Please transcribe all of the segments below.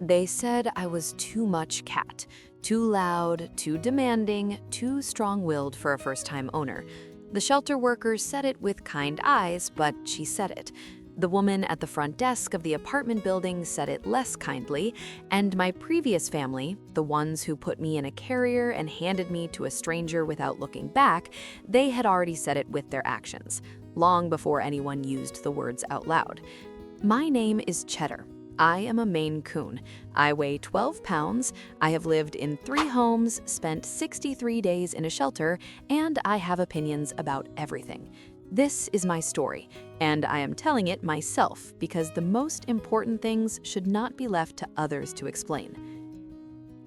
They said I was too much cat, too loud, too demanding, too strong-willed for a first-time owner. The shelter workers said it with kind eyes, but she said it. The woman at the front desk of the apartment building said it less kindly, and my previous family, the ones who put me in a carrier and handed me to a stranger without looking back, they had already said it with their actions, long before anyone used the words out loud. My name is Cheddar. I am a Maine Coon. I weigh 12 pounds, I have lived in 3 homes, spent 63 days in a shelter, and I have opinions about everything. This is my story, and I am telling it myself because the most important things should not be left to others to explain.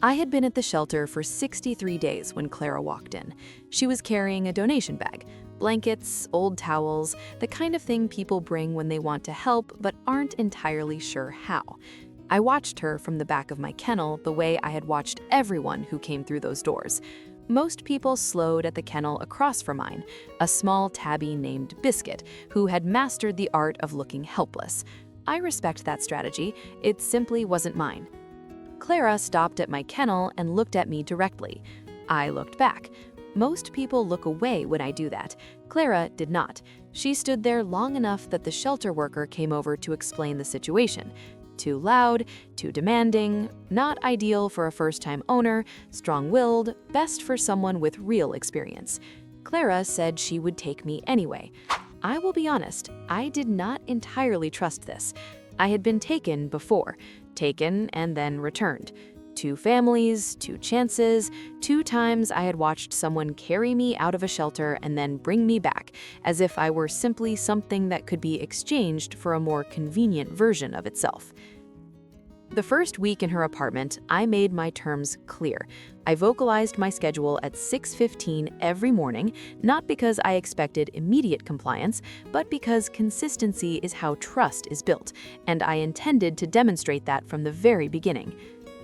I had been at the shelter for 63 days when Clara walked in. She was carrying a donation bag, blankets, old towels, the kind of thing people bring when they want to help but aren't entirely sure how. I watched her from the back of my kennel the way I had watched everyone who came through those doors. Most people slowed at the kennel across from mine, a small tabby named Biscuit, who had mastered the art of looking helpless. I respect that strategy, it simply wasn't mine. Clara stopped at my kennel and looked at me directly. I looked back. Most people look away when I do that. Clara did not. She stood there long enough that the shelter worker came over to explain the situation. Too loud, too demanding, not ideal for a first-time owner, strong-willed, best for someone with real experience. Clara said she would take me anyway. I will be honest, I did not entirely trust this. I had been taken before, taken and then returned. 2 families, 2 chances, 2 times I had watched someone carry me out of a shelter and then bring me back, as if I were simply something that could be exchanged for a more convenient version of itself. The first week in her apartment, I made my terms clear. I vocalized my schedule at 6:15 every morning, not because I expected immediate compliance, but because consistency is how trust is built, and I intended to demonstrate that from the very beginning.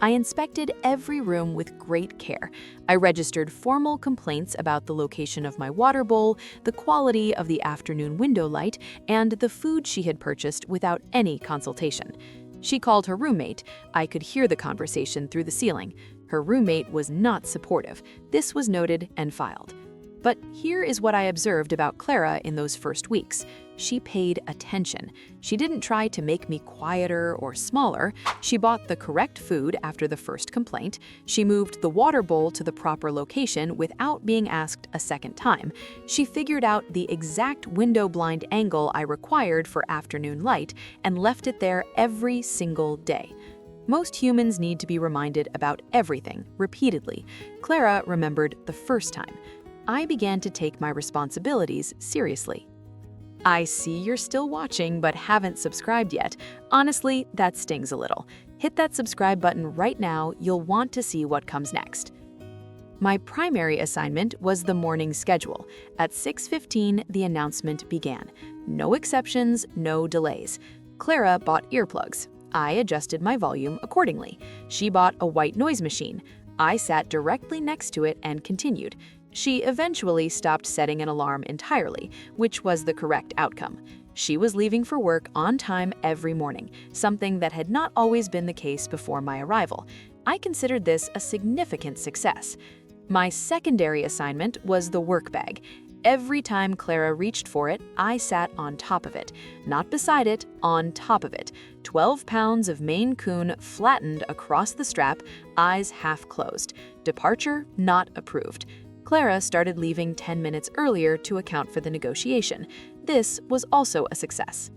I inspected every room with great care. I registered formal complaints about the location of my water bowl, the quality of the afternoon window light, and the food she had purchased without any consultation. She called her roommate. I could hear the conversation through the ceiling. Her roommate was not supportive. This was noted and filed. But here is what I observed about Clara in those first weeks. She paid attention. She didn't try to make me quieter or smaller. She bought the correct food after the first complaint. She moved the water bowl to the proper location without being asked a second time. She figured out the exact window blind angle I required for afternoon light and left it there every single day. Most humans need to be reminded about everything repeatedly. Clara remembered the first time. I began to take my responsibilities seriously. I see you're still watching but haven't subscribed yet. Honestly, that stings a little. Hit that subscribe button right now, you'll want to see what comes next. My primary assignment was the morning schedule. At 6:15, the announcement began. No exceptions, no delays. Clara bought earplugs. I adjusted my volume accordingly. She bought a white noise machine. I sat directly next to it and continued. She eventually stopped setting an alarm entirely, which was the correct outcome. She was leaving for work on time every morning, something that had not always been the case before my arrival. I considered this a significant success. My secondary assignment was the work bag. Every time Clara reached for it, I sat on top of it. Not beside it, on top of it. 12 pounds of Maine Coon flattened across the strap, eyes half closed. Departure not approved. Clara started leaving 10 minutes earlier to account for the negotiation. This was also a success.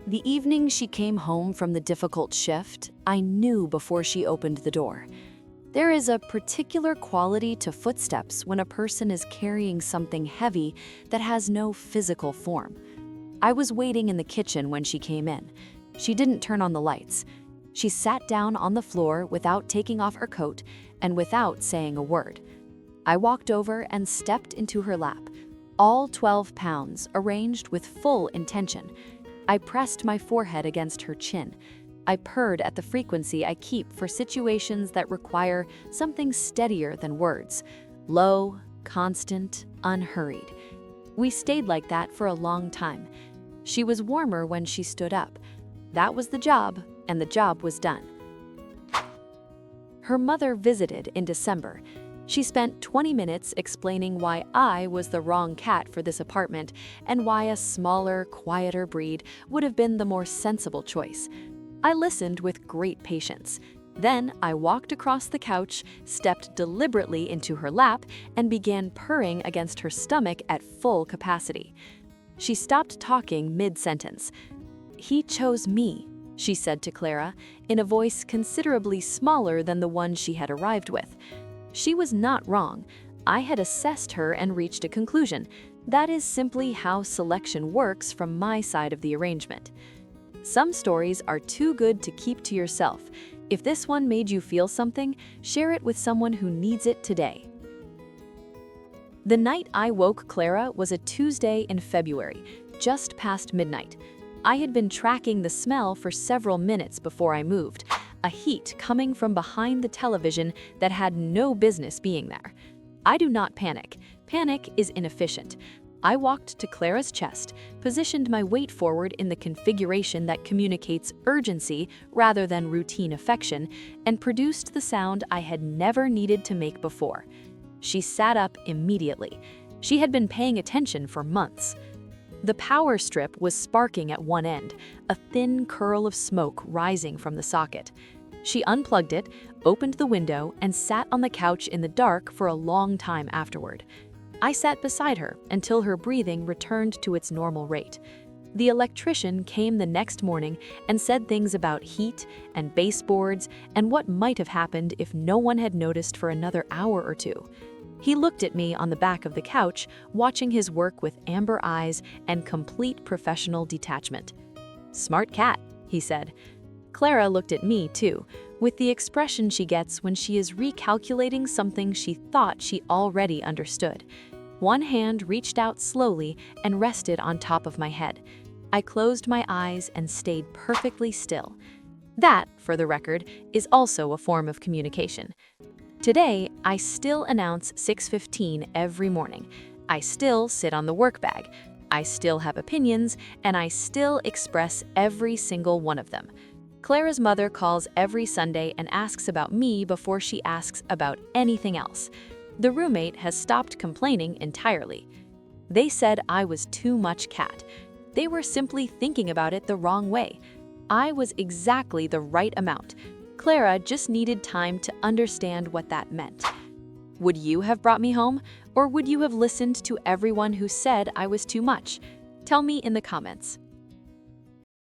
The evening she came home from the difficult shift, I knew before she opened the door. There is a particular quality to footsteps when a person is carrying something heavy that has no physical form. I was waiting in the kitchen when she came in. She didn't turn on the lights. She sat down on the floor without taking off her coat and without saying a word. I walked over and stepped into her lap, all 12 pounds arranged with full intention. I pressed my forehead against her chin. I purred at the frequency I keep for situations that require something steadier than words. Low, constant, unhurried. We stayed like that for a long time. She was warmer when she stood up. That was the job, and the job was done. Her mother visited in December. She spent 20 minutes explaining why I was the wrong cat for this apartment and why a smaller, quieter breed would have been the more sensible choice. I listened with great patience. Then I walked across the couch, stepped deliberately into her lap, and began purring against her stomach at full capacity. She stopped talking mid-sentence. "He chose me," she said to Clara, in a voice considerably smaller than the one she had arrived with. She was not wrong. I had assessed her and reached a conclusion. That is simply how selection works from my side of the arrangement. Some stories are too good to keep to yourself. If this one made you feel something, share it with someone who needs it today. The night I woke Clara was a Tuesday in February, just past midnight. I had been tracking the smell for several minutes before I moved, a heat coming from behind the television that had no business being there. I do not panic. Panic is inefficient. I walked to Clara's chest, positioned my weight forward in the configuration that communicates urgency rather than routine affection, and produced the sound I had never needed to make before. She sat up immediately. She had been paying attention for months. The power strip was sparking at one end, a thin curl of smoke rising from the socket. She unplugged it, opened the window, and sat on the couch in the dark for a long time afterward. I sat beside her until her breathing returned to its normal rate. The electrician came the next morning and said things about heat and baseboards and what might have happened if no one had noticed for another hour or two. He looked at me on the back of the couch, watching his work with amber eyes and complete professional detachment. "Smart cat," he said. Clara looked at me too, with the expression she gets when she is recalculating something she thought she already understood. One hand reached out slowly and rested on top of my head. I closed my eyes and stayed perfectly still. That, for the record, is also a form of communication. Today, I still announce 6:15 every morning. I still sit on the work bag. I still have opinions, and I still express every single one of them. Clara's mother calls every Sunday and asks about me before she asks about anything else. The roommate has stopped complaining entirely. They said I was too much cat. They were simply thinking about it the wrong way. I was exactly the right amount. Clara just needed time to understand what that meant. Would you have brought me home, or would you have listened to everyone who said I was too much? Tell me in the comments.